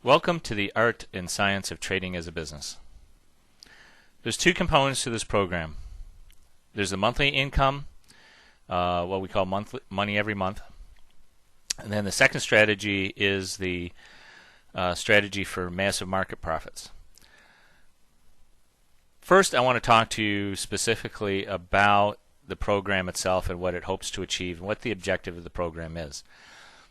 Welcome to the art and science of trading as a business. There's two components to this program. There's the monthly income, what we call money every month. And then the second strategy is the strategy for massive market profits. First, I want to talk to you specifically about the program itself and what it hopes to achieve and what the objective of the program is.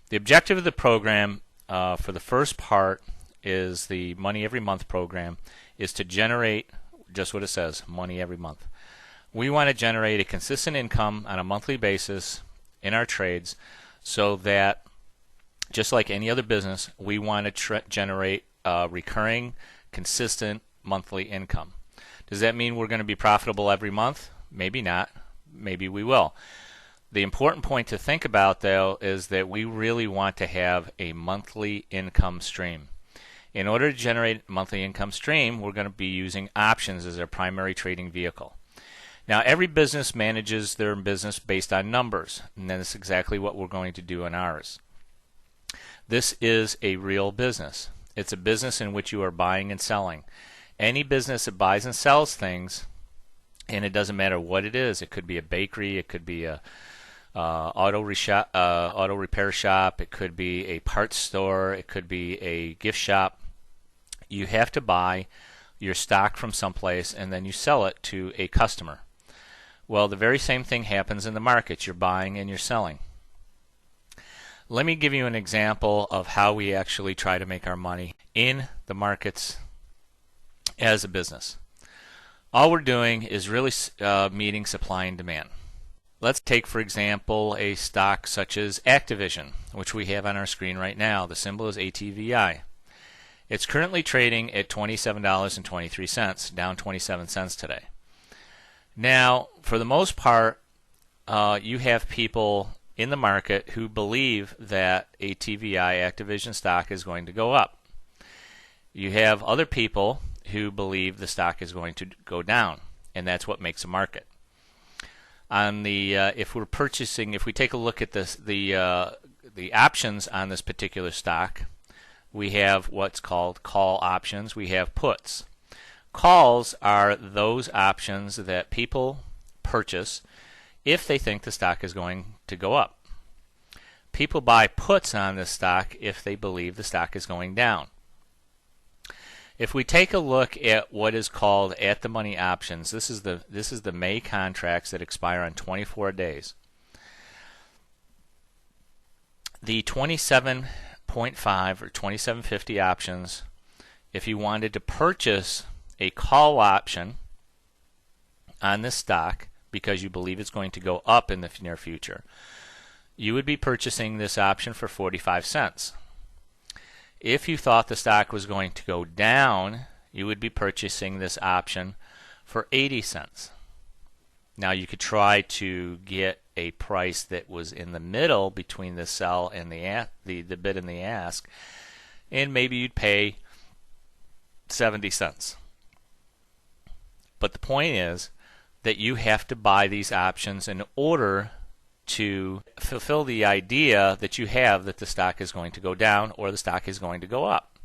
The objective of the program for the first part is the money every month program is to generate just what it says, money every month. We want to generate a consistent income on a monthly basis in our trades so that just like any other business, we want to generate recurring, consistent monthly income. Does that mean we're going to be profitable every month? Maybe not. Maybe we will. The important point to think about, though, is that we really want to have a monthly income stream. In order to generate a monthly income stream, we're going to be using options as our primary trading vehicle. Now, every business manages their business based on numbers, and that's exactly what we're going to do in ours. This is a real business. It's a business in which you are buying and selling. Any business that buys and sells things, and it doesn't matter what it is, it could be a bakery, it could be a auto repair shop, it could be a parts store, it could be a gift shop. You have to buy your stock from someplace and then you sell it to a customer. Well, the very same thing happens in the markets. You're buying and you're selling. Let me give you an example of how we actually try to make our money in the markets as a business. All we're doing is really meeting supply and demand. Let's take, for example, a stock such as Activision, which we have on our screen right now. The symbol is ATVI. It's currently trading at $27.23, down 27 cents today. Now, for the most part, you have people in the market who believe that ATVI, Activision stock, is going to go up. You have other people who believe the stock is going to go down, and that's what makes a market. On the if we take a look at this, the options on this particular stock, we have what's called call options. We have puts. Calls are those options that people purchase if they think the stock is going to go up. People buy puts on this stock if they believe the stock is going down. If we take a look at what is called at-the-money options, this is the May contracts that expire on 24 days. The 27.5 or 27.50 options, if you wanted to purchase a call option on this stock because you believe it's going to go up in the near future, you would be purchasing this option for 45 cents. If you thought the stock was going to go down, you would be purchasing this option for 80 cents. Now you could try to get a price that was in the middle between the sell and the bid and the ask, and maybe you'd pay 70 cents. But the point is that you have to buy these options in order to fulfill the idea that you have that the stock is going to go down or the stock is going to go up.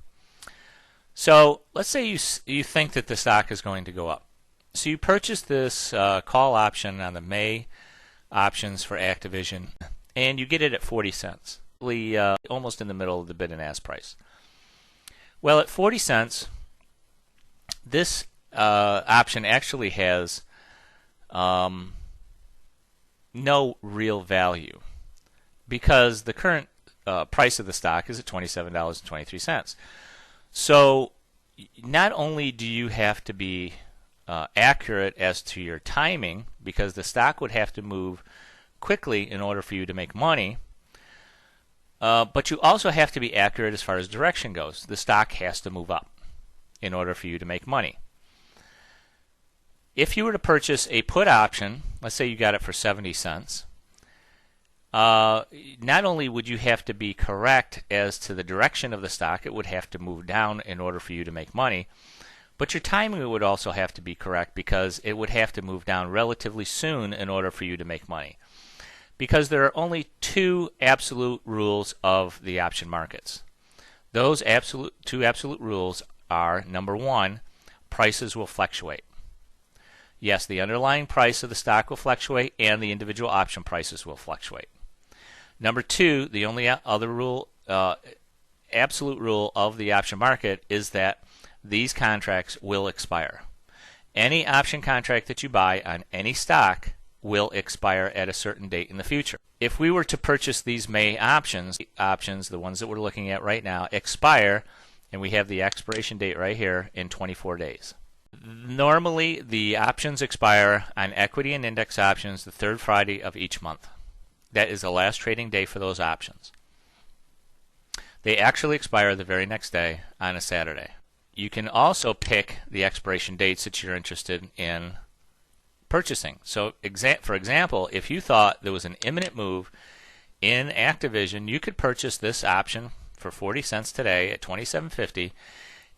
So let's say you think that the stock is going to go up. So you purchase this call option on the May options for Activision, and you get it at 40 cents, almost in the middle of the bid and ask price. Well, at 40 cents, this option actually has no real value because the current price of the stock is at $27.23. So not only do you have to be accurate as to your timing, because the stock would have to move quickly in order for you to make money, but you also have to be accurate as far as direction goes. The stock has to move up in order for you to make money. If you were to purchase a put option, let's say you got it for 70 cents, not only would you have to be correct as to the direction of the stock, it would have to move down in order for you to make money, but your timing would also have to be correct because it would have to move down relatively soon in order for you to make money. Because there are only two absolute rules of the option markets. Those two absolute rules are, number one, prices will fluctuate. Yes, the underlying price of the stock will fluctuate and the individual option prices will fluctuate. Number two, the only other rule, absolute rule of the option market is that these contracts will expire. Any option contract that you buy on any stock will expire at a certain date in the future. If we were to purchase these May options, the ones that we're looking at right now, expire, and we have the expiration date right here, in 24 days. Normally, the options expire on equity and index options the third Friday of each month. That is the last trading day for those options. They actually expire the very next day on a Saturday. You can also pick the expiration dates that you're interested in purchasing. So, for example, if you thought there was an imminent move in Activision, you could purchase this option for 40 cents today at $27.50,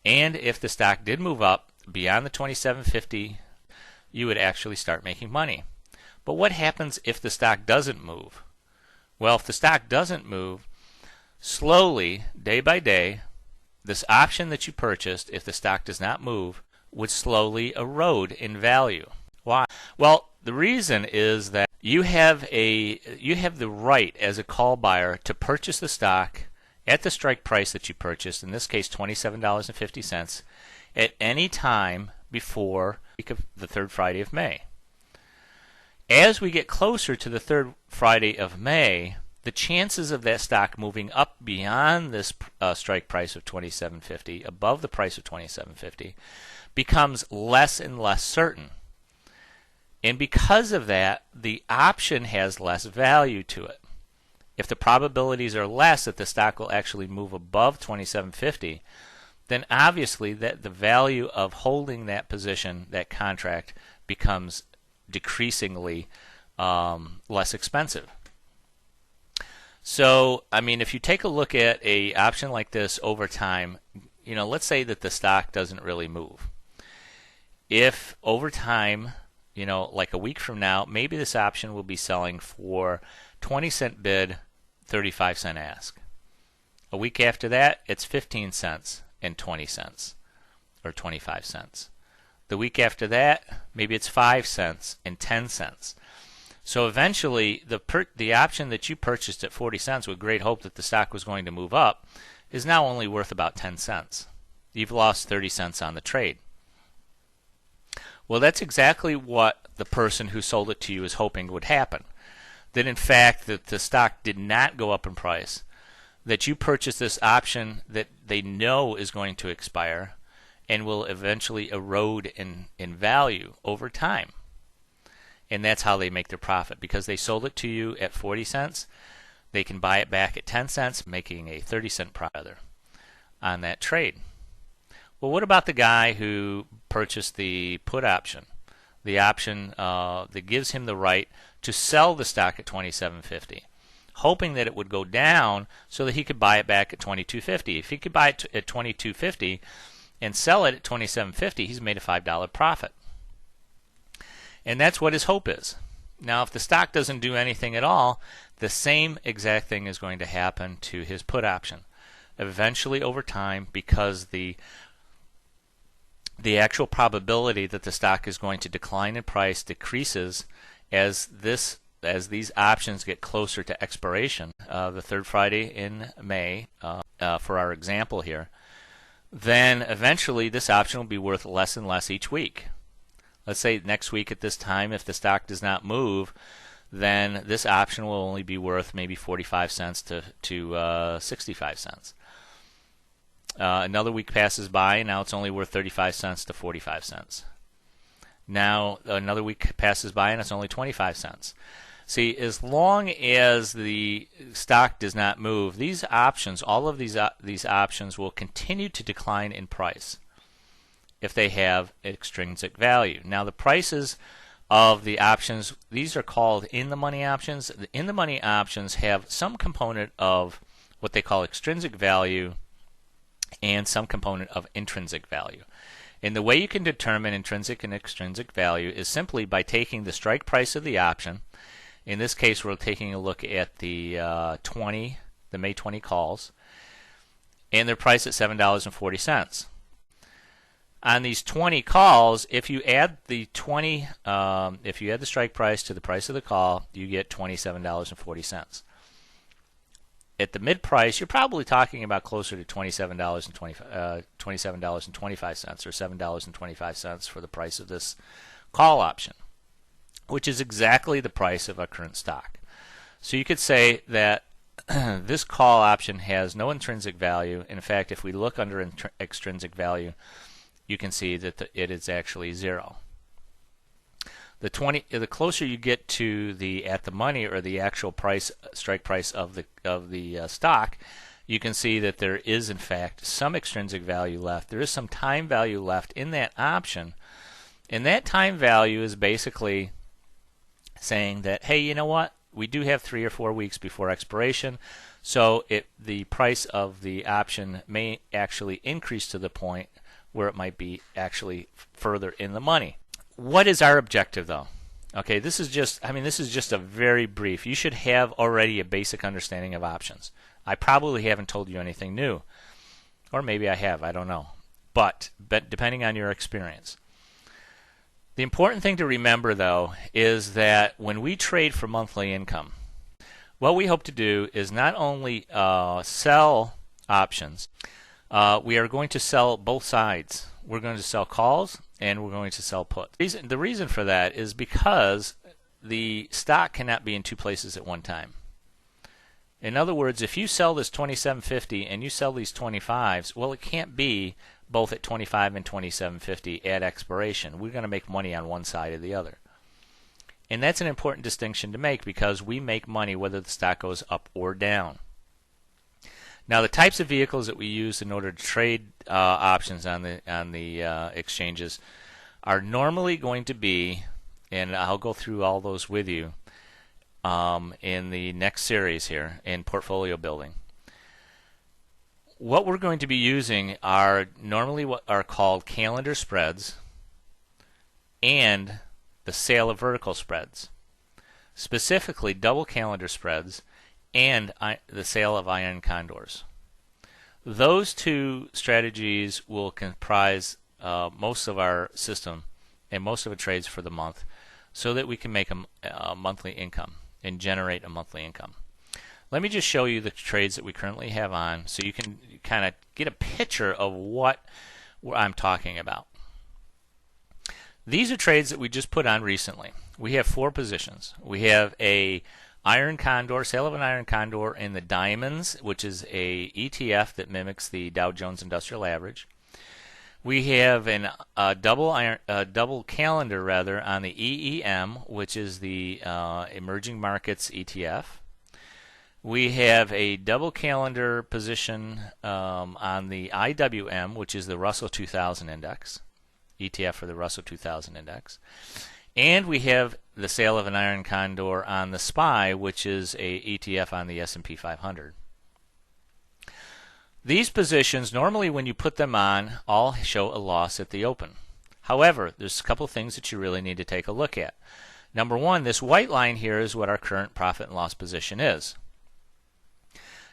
and if the stock did move up beyond the $27.50, you would actually start making money. But what happens if the stock doesn't move? Well, if the stock doesn't move, slowly, day by day, this option that you purchased, if the stock does not move, would slowly erode in value. Why? Well, the reason is that you have the right as a call buyer to purchase the stock at the strike price that you purchased, in this case $27.50, at any time before the third Friday of May. As we get closer to the third Friday of May, the chances of that stock moving up beyond this strike price of $27.50, above the price of $27.50, becomes less and less certain. And because of that, the option has less value to it. If the probabilities are less that the stock will actually move above $27.50, then obviously that the value of holding that position, that contract, becomes decreasingly less expensive. So, I mean, if you take a look at an option like this over time, let's say that the stock doesn't really move. If over time, like a week from now, maybe this option will be selling for 20-cent bid, 35-cent ask. A week after that, it's 15 cents and 20 cents, or 25 cents. The week after that, maybe it's 5 cents and 10 cents. So eventually, the option that you purchased at 40 cents with great hope that the stock was going to move up is now only worth about 10 cents. You've lost 30 cents on the trade. Well, that's exactly what the person who sold it to you is hoping would happen. That in fact, that the stock did not go up in price, that you purchased this option that they know is going to expire and will eventually erode in value over time. And that's how they make their profit. Because they sold it to you at 40 cents, they can buy it back at 10 cents, making a 30-cent profit on that trade. Well, what about the guy who purchased the put option? The option that gives him the right to sell the stock at $27.50, hoping that it would go down so that he could buy it back at $22.50. If he could buy it at $22.50 and sell it at $27.50, he's made a $5 profit. And that's what his hope is. Now, if the stock doesn't do anything at all, the same exact thing is going to happen to his put option. Eventually, over time, because the actual probability that the stock is going to decline in price decreases as these options get closer to expiration, the third Friday in May, for our example here, then eventually this option will be worth less and less each week. Let's say next week at this time, if the stock does not move, then this option will only be worth maybe 45 cents to 65 cents. Another week passes by, and now it's only worth 35 cents to 45 cents. Now another week passes by, and it's only 25 cents. See, as long as the stock does not move, these options, all of these options will continue to decline in price if they have extrinsic value. Now the prices of the options, these are called in-the-money options. The in-the-money options have some component of what they call extrinsic value and some component of intrinsic value. And the way you can determine intrinsic and extrinsic value is simply by taking the strike price of the option. In this case, we're taking a look at the May 20 calls. and they're priced at $7.40. On these 20 calls, if you add the strike price to the price of the call, you get $27.40. At the mid price, you're probably talking about closer to $27.25 or $7.25 for the price of this call option, which is exactly the price of a current stock. So you could say that this call option has no intrinsic value. In fact, if we look under extrinsic value, you can see that it is actually zero. The closer you get to the at the money or the actual price, strike price of the stock, you can see that there is in fact some extrinsic value left. There is some time value left in that option, and that time value is basically saying that, hey, you know what? We do have 3 or 4 weeks before expiration, so the price of the option may actually increase to the point where it might be actually further in the money. What is our objective, though? Okay, this is just a very brief. You should have already a basic understanding of options. I probably haven't told you anything new, or maybe I have, I don't know. But depending on your experience. The important thing to remember, though, is that when we trade for monthly income, what we hope to do is not only sell options, we are going to sell both sides. We're going to sell calls and we're going to sell puts. The reason for that is because the stock cannot be in two places at one time. In other words, if you sell this 27.50 and you sell these 25s, well, it can't be both at 25 and 27.50 at expiration. We're going to make money on one side or the other. And that's an important distinction to make because we make money whether the stock goes up or down. Now, the types of vehicles that we use in order to trade options on the exchanges are normally going to be, and I'll go through all those with you in the next series here in portfolio building. What we're going to be using are normally what are called calendar spreads and the sale of vertical spreads, specifically double calendar spreads and the sale of iron condors. Those two strategies will comprise most of our system and most of the trades for the month so that we can make a monthly income and generate a monthly income. Let me just show you the trades that we currently have on so you can kind of get a picture of what I'm talking about. These are trades that we just put on recently. We have 4 positions. We have a iron condor, sale of an iron condor in the diamonds, which is a ETF that mimics the Dow Jones Industrial Average. We have a double calendar rather on the EEM, which is the Emerging Markets ETF. We have a double calendar position on the IWM, which is the Russell 2000 Index, ETF for the Russell 2000 Index. And we have the sale of an iron condor on the SPY, which is a ETF on the S&P 500. These positions, normally when you put them on, all show a loss at the open. However, there's a couple things that you really need to take a look at. Number one, this white line here is what our current profit and loss position is.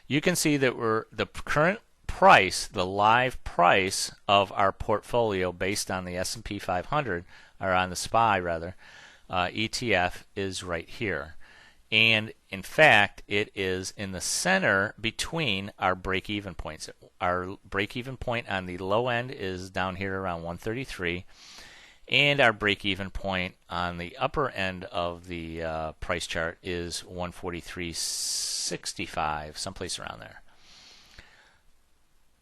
You can see that the current price, the live price of our portfolio based on the S&P 500, or on the SPY rather, ETF is right here. And in fact, it is in the center between our break-even points. Our break-even point on the low end is down here around 133, and our break-even point on the upper end of the price chart is 143.65, someplace around there.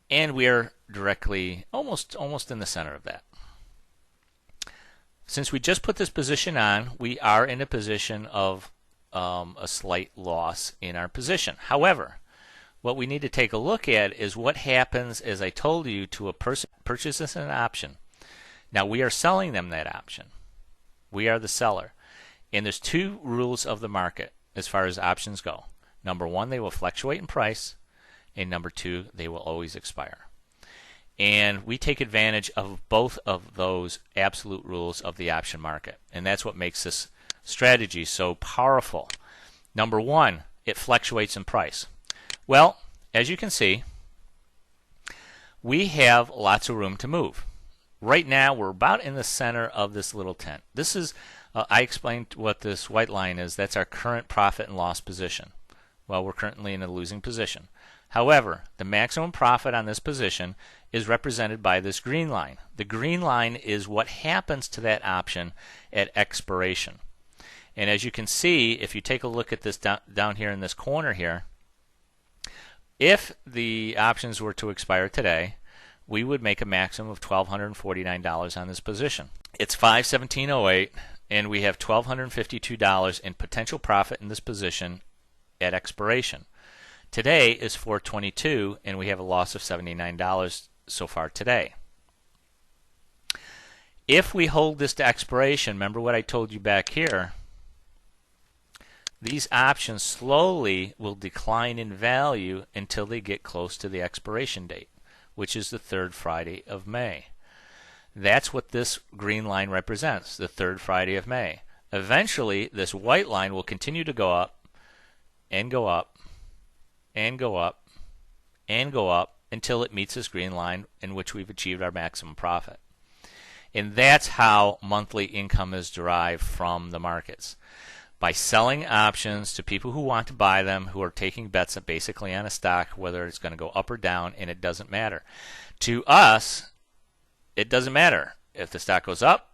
And we are directly, almost in the center of that. Since we just put this position on, we are in a position of a slight loss in our position. However, what we need to take a look at is what happens, as I told you, to a person purchases an option. Now we are selling them that option. We are the seller. And there's 2 rules of the market as far as options go. Number 1, they will fluctuate in price, and number 2, they will always expire. And we take advantage of both of those absolute rules of the option market. And that's what makes this strategy so powerful. Number 1, it fluctuates in price. Well, as you can see, we have lots of room to move. Right now, we're about in the center of this little tent. This is, I explained what this white line is. That's our current profit and loss position. Well, we're currently in a losing position. However, the maximum profit on this position is represented by this green line. The green line is what happens to that option at expiration. And as you can see, if you take a look at this down here in this corner here, if the options were to expire today, we would make a maximum of $1,249 on this position. It's 5/17/08, and we have $1,252 in potential profit in this position at expiration. Today is 4/22, and we have a loss of $79 so far today. If we hold this to expiration, remember what I told you back here, these options slowly will decline in value until they get close to the expiration date, which is the third Friday of May. That's what this green line represents, the third Friday of May. Eventually, this white line will continue to go up and go up and go up and go up until it meets this green line in which we've achieved our maximum profit. And that's how monthly income is derived from the markets. By selling options to people who want to buy them, who are taking bets basically on a stock, whether it's going to go up or down, and it doesn't matter. To us, it doesn't matter. If the stock goes up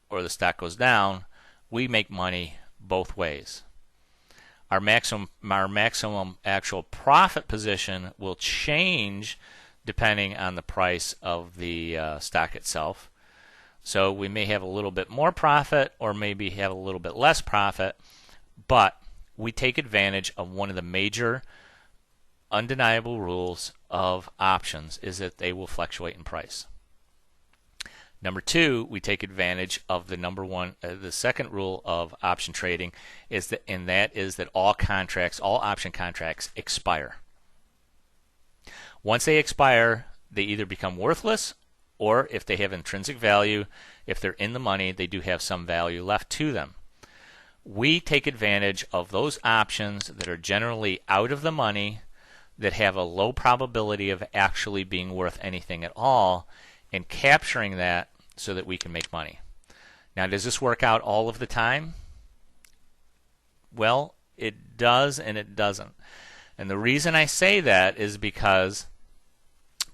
or the stock goes down, we make money both ways. Our maximum actual profit position will change depending on the price of the stock itself. So we may have a little bit more profit or maybe have a little bit less profit, but we take advantage of one of the major undeniable rules of options is that they will fluctuate in price. Number two, we take advantage of the second rule of option trading is that, and that is that all option contracts expire. Once they expire, they either become worthless, or if they have intrinsic value, if they're in the money, they do have some value left to them. We take advantage of those options that are generally out of the money, that have a low probability of actually being worth anything at all, and capturing that so that we can make money. Now, does this work out all of the time? Well, it does and it doesn't. And the reason I say that is because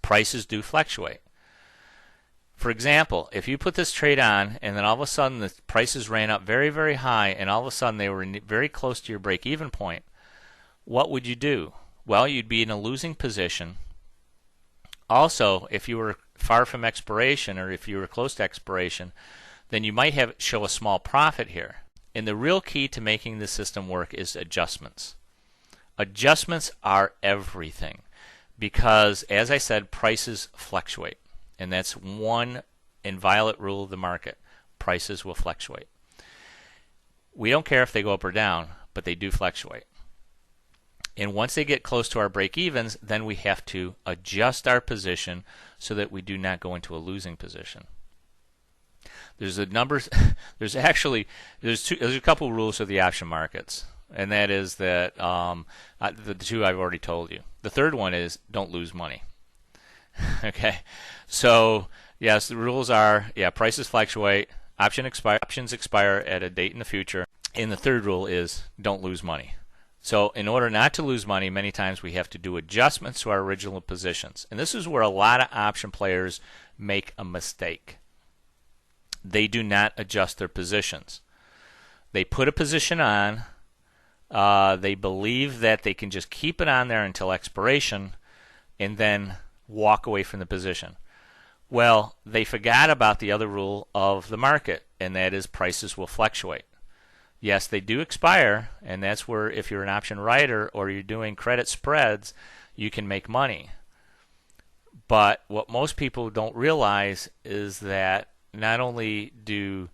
prices do fluctuate. For example, if you put this trade on and then all of a sudden the prices ran up very, very high and all of a sudden they were very close to your break-even point, what would you do? Well, you'd be in a losing position. Also, if you were far from expiration or if you were close to expiration, then you might show a small profit here. And the real key to making the system work is adjustments. Adjustments are everything because, as I said, prices fluctuate. And that's one inviolate rule of the market. Prices will fluctuate. We don't care if they go up or down, but they do fluctuate. And once they get close to our break-evens, then we have to adjust our position so that we do not go into a losing position. There's a couple rules of the option markets, and that is that the two I've already told you. The third one is don't lose money. Okay, so yes, the rules are prices fluctuate, options expire at a date in the future, and the third rule is don't lose money. So in order not to lose money, many times we have to do adjustments to our original positions, and this is where a lot of option players make a mistake. They do not adjust their positions. They put a position on. They believe that they can just keep it on there until expiration, and then walk away from the position. Well, they forgot about the other rule of the market, and that is prices will fluctuate. Yes, they do expire, and that's where if you're an option writer or you're doing credit spreads, you can make money. But what most people don't realize is that not only do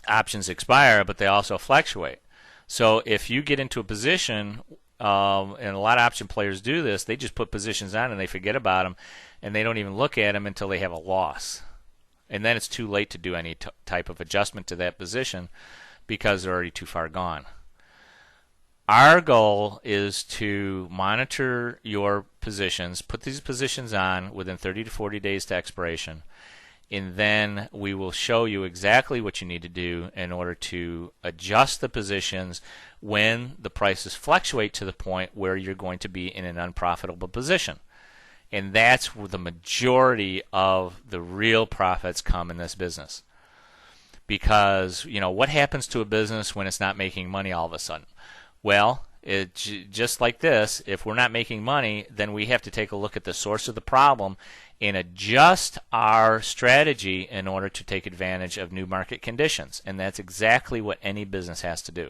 options expire, but they also fluctuate. So if you get into a position, and a lot of option players do this, they just put positions on and they forget about them, and they don't even look at them until they have a loss. And then it's too late to do any type of adjustment to that position because they're already too far gone. Our goal is to monitor your positions, put these positions on within 30 to 40 days to expiration, and then we will show you exactly what you need to do in order to adjust the positions when the prices fluctuate to the point where you're going to be in an unprofitable position. And that's where the majority of the real profits come in this business. Because, what happens to a business when it's not making money all of a sudden? Well, just like this, if we're not making money, then we have to take a look at the source of the problem and adjust our strategy in order to take advantage of new market conditions. And that's exactly what any business has to do.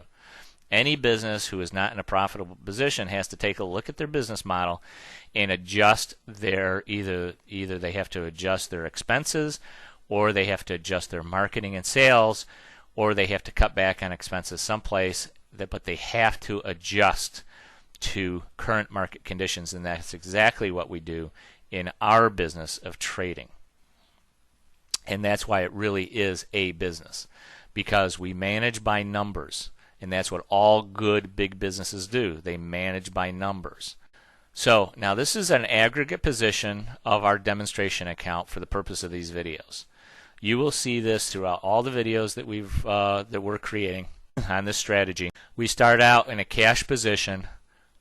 Any business who is not in a profitable position has to take a look at their business model and adjust their either they have to adjust their expenses, or they have to adjust their marketing and sales, or they have to cut back on expenses someplace, but they have to adjust to current market conditions, and that's exactly what we do in our business of trading. And that's why it really is a business, because we manage by numbers. And that's what all good big businesses do. They manage by numbers. So now this is an aggregate position of our demonstration account for the purpose of these videos. You will see this throughout all the videos that we're creating on this strategy. We start out in a cash position,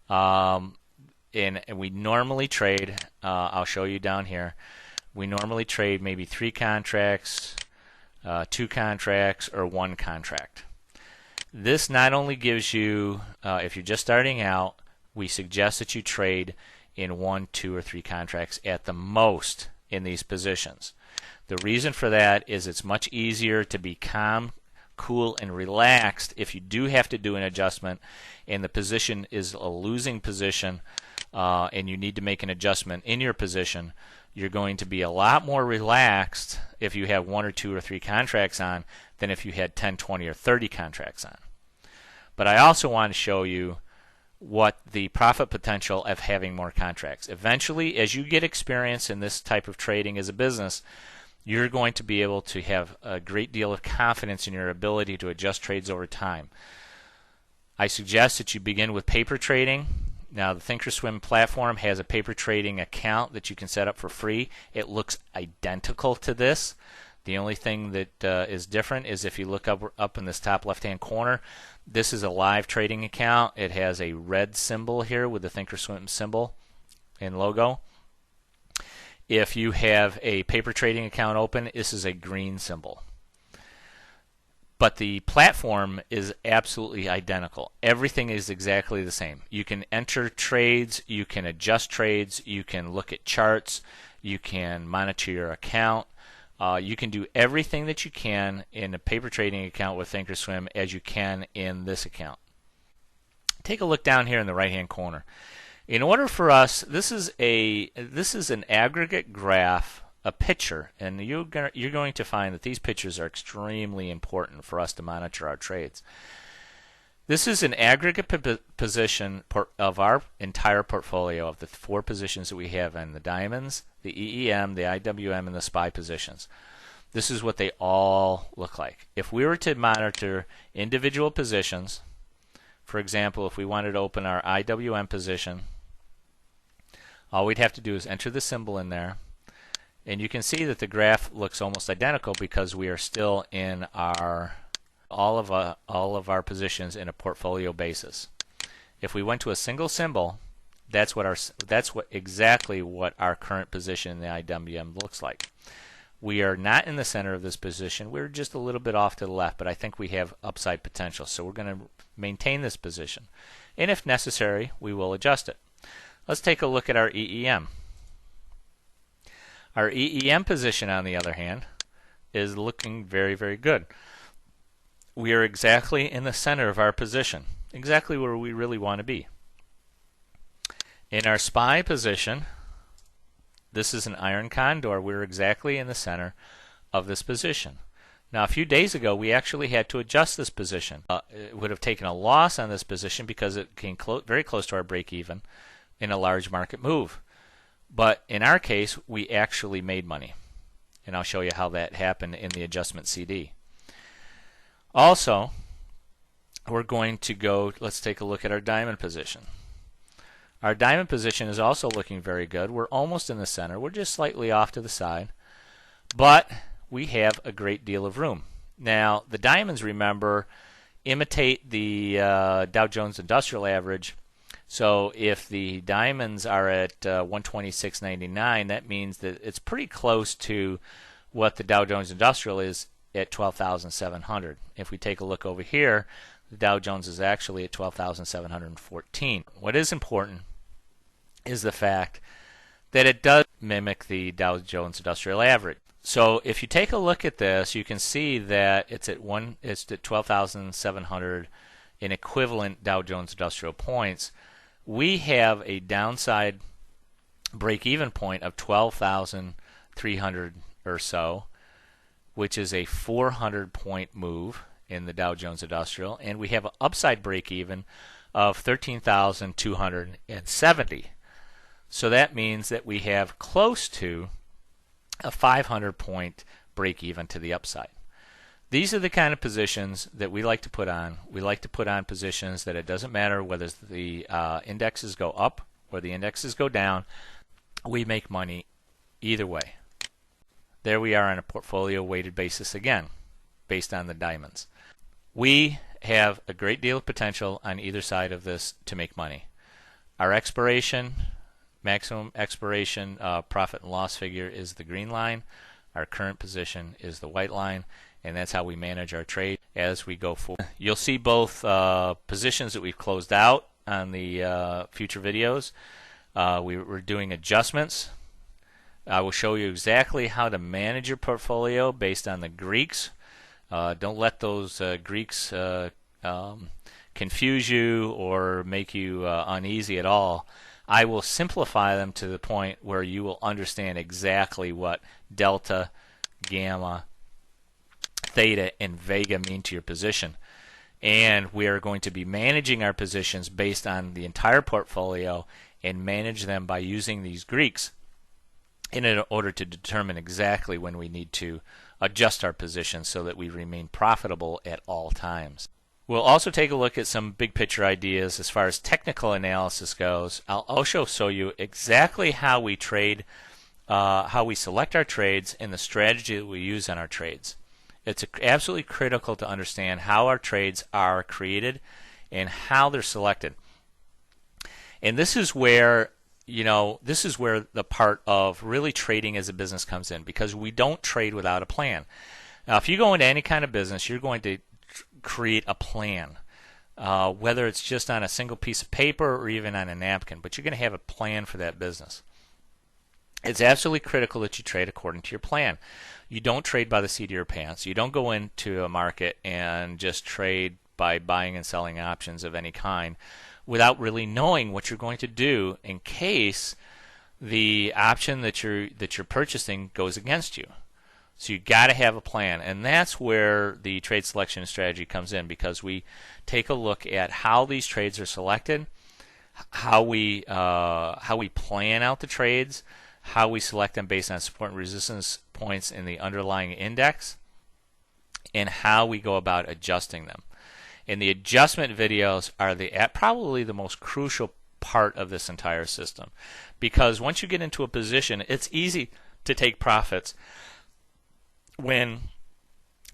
and we normally trade. I'll show you down here. We normally trade maybe 3 contracts, 2 contracts, or 1 contract. This not only gives you, if you're just starting out, we suggest that you trade in 1, 2, or 3 contracts at the most in these positions. The reason for that is it's much easier to be calm, cool, and relaxed if you do have to do an adjustment and the position is a losing position and you need to make an adjustment in your position. You're going to be a lot more relaxed if you have 1 or 2 or 3 contracts on than if you had 10, 20, or 30 contracts on. But I also want to show you what the profit potential of having more contracts. Eventually, as you get experience in this type of trading as a business, you're going to be able to have a great deal of confidence in your ability to adjust trades over time. I suggest that you begin with paper trading. Now, the Thinkorswim platform has a paper trading account that you can set up for free. It looks identical to this. The only thing that is different is if you look up in this top left-hand corner, this is a live trading account. It has a red symbol here with the Thinkorswim symbol and logo. If you have a paper trading account open, this is a green symbol. But the platform is absolutely identical. Everything is exactly the same. You can enter trades, you can adjust trades, you can look at charts, you can monitor your account. You can do everything that you can in a paper trading account with Thinkorswim as you can in this account. Take a look down here in the right-hand corner. In order for us, this is an aggregate graph, a picture, and you're going to find that these pictures are extremely important for us to monitor our trades. This is an aggregate position of our entire portfolio of the 4 positions that we have in the diamonds, the EEM, the IWM, and the SPY positions. This is what they all look like. If we were to monitor individual positions, for example, if we wanted to open our IWM position, all we'd have to do is enter the symbol in there, and you can see that the graph looks almost identical because we are still in all of our positions in a portfolio basis. If we went to a single symbol, that's exactly what our current position in the IWM looks like. We are not in the center of this position. We're just a little bit off to the left, but I think we have upside potential. So we're going to maintain this position. And if necessary, we will adjust it. Let's take a look at our EEM. Our EEM position, on the other hand, is looking very, very good. We are exactly in the center of our position, exactly where we really want to be. In our SPY position, this is an iron condor. We're exactly in the center of this position. Now, a few days ago, we actually had to adjust this position. It would have taken a loss on this position because it came very close to our break-even in a large market move. But in our case, we actually made money. And I'll show you how that happened in the adjustment CD. Also, we're going to go, let's take a look at our diamond position. Our diamond position is also looking very good. We're almost in the center. We're just slightly off to the side, but we have a great deal of room. Now, the diamonds, remember, imitate the Dow Jones Industrial Average. So if the diamonds are at 126.99, that means that it's pretty close to what the Dow Jones Industrial is at 12,700. If we take a look over here, the Dow Jones is actually at 12,714. What is important is the fact that it does mimic the Dow Jones Industrial Average. So if you take a look at this, you can see that it's at 12,700 in equivalent Dow Jones Industrial points. We have a downside break-even point of 12,300 or so, which is a 400-point move in the Dow Jones Industrial, and we have an upside break-even of 13,270. So that means that we have close to a 500-point break-even to the upside. These are the kind of positions that we like to put on. We like to put on positions that it doesn't matter whether the indexes go up or the indexes go down. We make money either way. There we are on a portfolio weighted basis again, based on the diamonds. We have a great deal of potential on either side of this to make money. Our maximum expiration profit and loss figure is the green line. Our current position is the white line, and that's how we manage our trade as we go forward. You'll see both positions that we've closed out on the future videos. We're doing adjustments. I will show you exactly how to manage your portfolio based on the Greeks. Don't let those Greeks confuse you or make you uneasy at all. I will simplify them to the point where you will understand exactly what delta, gamma, theta, and vega mean to your position. And we are going to be managing our positions based on the entire portfolio and manage them by using these Greeks in order to determine exactly when we need to adjust our position so that we remain profitable at all times. We'll also take a look at some big picture ideas as far as technical analysis goes. I'll also show you exactly how we trade, how we select our trades, and the strategy that we use on our trades. It's absolutely critical to understand how our trades are created and how they're selected. And this is where the part of really trading as a business comes in, because we don't trade without a plan. Now, if you go into any kind of business, you're going to create a plan, whether it's just on a single piece of paper or even on a napkin, but you're going to have a plan for that business. It's absolutely critical that you trade according to your plan. You don't trade by the seat of your pants. You don't go into a market and just trade by buying and selling options of any kind without really knowing what you're going to do in case the option that you're purchasing goes against you. So you got to have a plan, and that's where the trade selection strategy comes in, because we take a look at how these trades are selected, how we plan out the trades, how we select them based on support and resistance points in the underlying index, and how we go about adjusting them. And the adjustment videos are probably the most crucial part of this entire system, because once you get into a position, it's easy to take profits when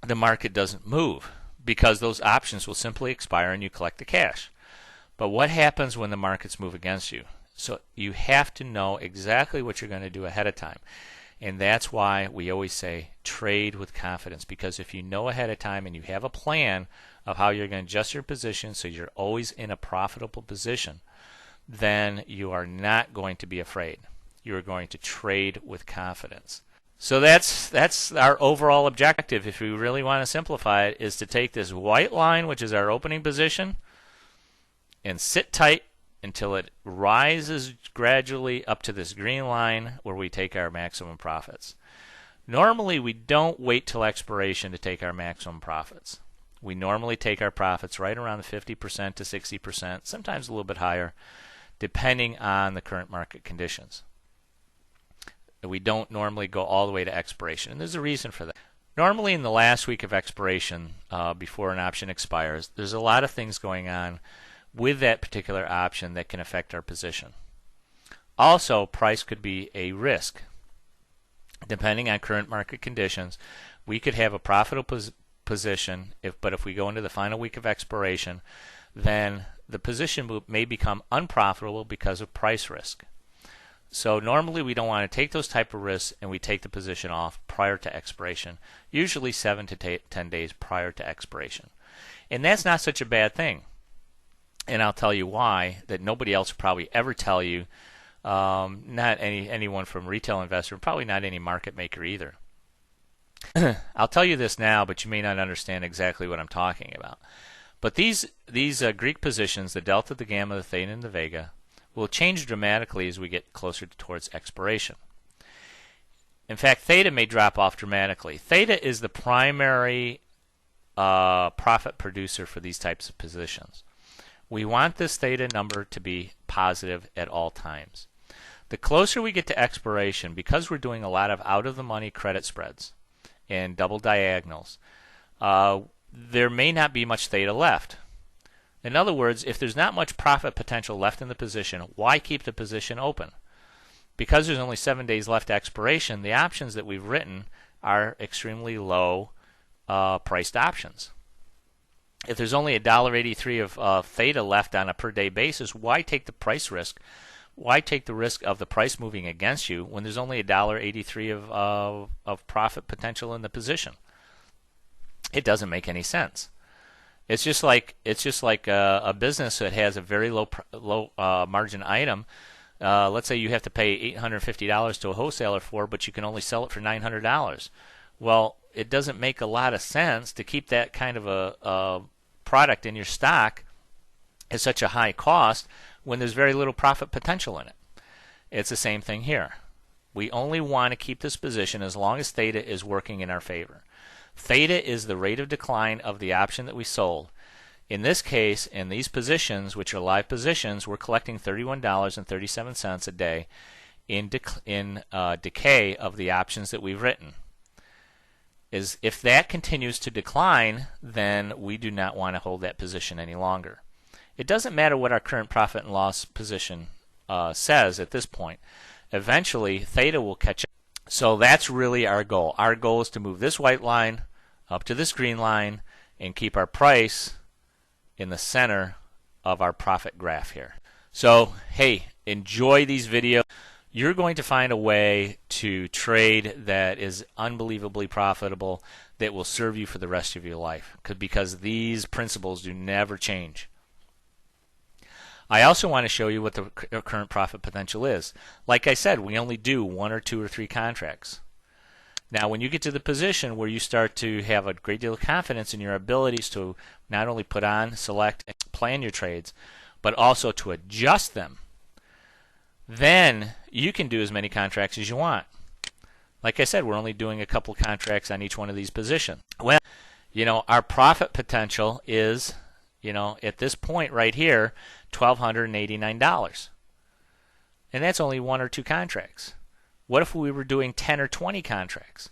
the market doesn't move, because those options will simply expire and you collect the cash. But what happens when the markets move against you? So you have to know exactly what you're going to do ahead of time. And that's why we always say trade with confidence, because if you know ahead of time and you have a plan of how you're going to adjust your position so you're always in a profitable position, then you are not going to be afraid. You are going to trade with confidence. So that's our overall objective, if we really want to simplify it, is to take this white line, which is our opening position, and sit tight until it rises gradually up to this green line where we take our maximum profits. Normally, we don't wait till expiration to take our maximum profits. We normally take our profits right around the 50% to 60%, sometimes a little bit higher, depending on the current market conditions. We don't normally go all the way to expiration, and there's a reason for that. Normally in the last week of expiration, before an option expires, there's a lot of things going on with that particular option that can affect our position. Also, price could be a risk. Depending on current market conditions, we could have a profitable position, but if we go into the final week of expiration, then the position may become unprofitable because of price risk. So normally we don't want to take those type of risks, and we take the position off prior to expiration, usually 7 to 10 days prior to expiration. And that's not such a bad thing. And I'll tell you why, that nobody else will probably ever tell you, not anyone from retail investor, probably not any market maker either. I'll tell you this now, but you may not understand exactly what I'm talking about. But these Greek positions, the delta, the gamma, the theta, and the vega, will change dramatically as we get closer towards expiration. In fact, theta may drop off dramatically. Theta is the primary profit producer for these types of positions. We want this theta number to be positive at all times. The closer we get to expiration, because we're doing a lot of out-of-the-money credit spreads and double diagonals, there may not be much theta left. In other words, if there's not much profit potential left in the position, why keep the position open? Because there's only 7 days left to expiration, the options that we've written are extremely low priced options. If there's only $1.83 of theta left on a per day basis, why take the price risk? Why take the risk of the price moving against you when there's only $1.83 of profit potential in the position? It doesn't make any sense. It's just like a business that has a very low margin item. Let's say you have to pay $850 to a wholesaler for, but you can only sell it for $900. Well, it doesn't make a lot of sense to keep that kind of a product in your stock at such a high cost when there's very little profit potential in it. It's the same thing here. We only want to keep this position as long as theta is working in our favor. Theta is the rate of decline of the option that we sold. In this case, in these positions, which are live positions, we're collecting $31.37 a day in decay of the options that we've written. If that continues to decline, then we do not want to hold that position any longer. It doesn't matter what our current profit and loss position says at this point. Eventually, theta will catch up. So that's really our goal. Our goal is to move this white line up to this green line and keep our price in the center of our profit graph here. So, hey, enjoy these videos. You're going to find a way to trade that is unbelievably profitable that will serve you for the rest of your life, because these principles do never change. I also want to show you what the current profit potential is. Like I said, we only do 1 or 2 or 3 contracts. Now, when you get to the position where you start to have a great deal of confidence in your abilities to not only put on, select, and plan your trades, but also to adjust them, then you can do as many contracts as you want. Like I said, we're only doing a couple contracts on each one of these positions. Well, our profit potential is, at this point right here, $1,289. And that's only 1 or 2 contracts. What if we were doing 10 or 20 contracts?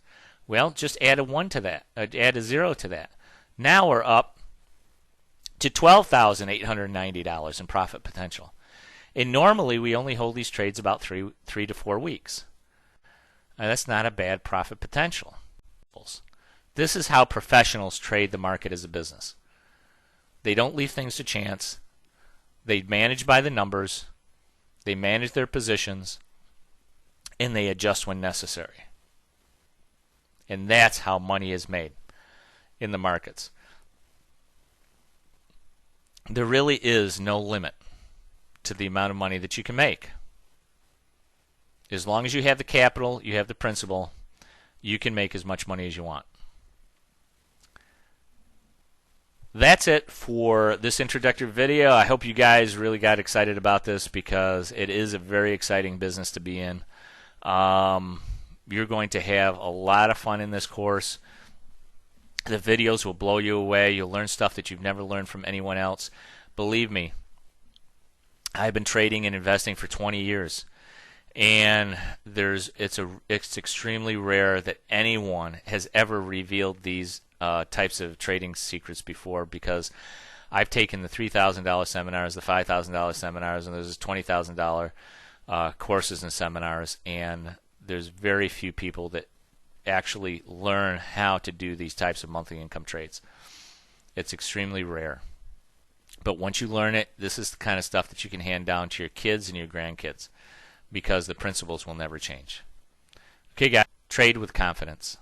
Well, just add a 1 to that, add a 0 to that. Now we're up to $12,890 in profit potential. And normally we only hold these trades about 3 to 4 weeks. Now, that's not a bad profit potential. This is how professionals trade the market as a business. They don't leave things to chance. They manage by the numbers. They manage their positions. And they adjust when necessary. And that's how money is made in the markets. There really is no limit to the amount of money that you can make. As long as you have the capital, you have the principal, you can make as much money as you want. That's it for this introductory video. I hope you guys really got excited about this, because it is a very exciting business to be in. You're going to have a lot of fun in this course. The videos will blow you away. You'll learn stuff that you've never learned from anyone else. Believe me, I've been trading and investing for 20 years. And it's extremely rare that anyone has ever revealed these types of trading secrets before, because I've taken the $3,000 seminars, the $5,000 seminars, and there's $20,000 courses and seminars, and there's very few people that actually learn how to do these types of monthly income trades. It's extremely rare. But once you learn it, this is the kind of stuff that you can hand down to your kids and your grandkids, because the principles will never change. Okay, guys, trade with confidence.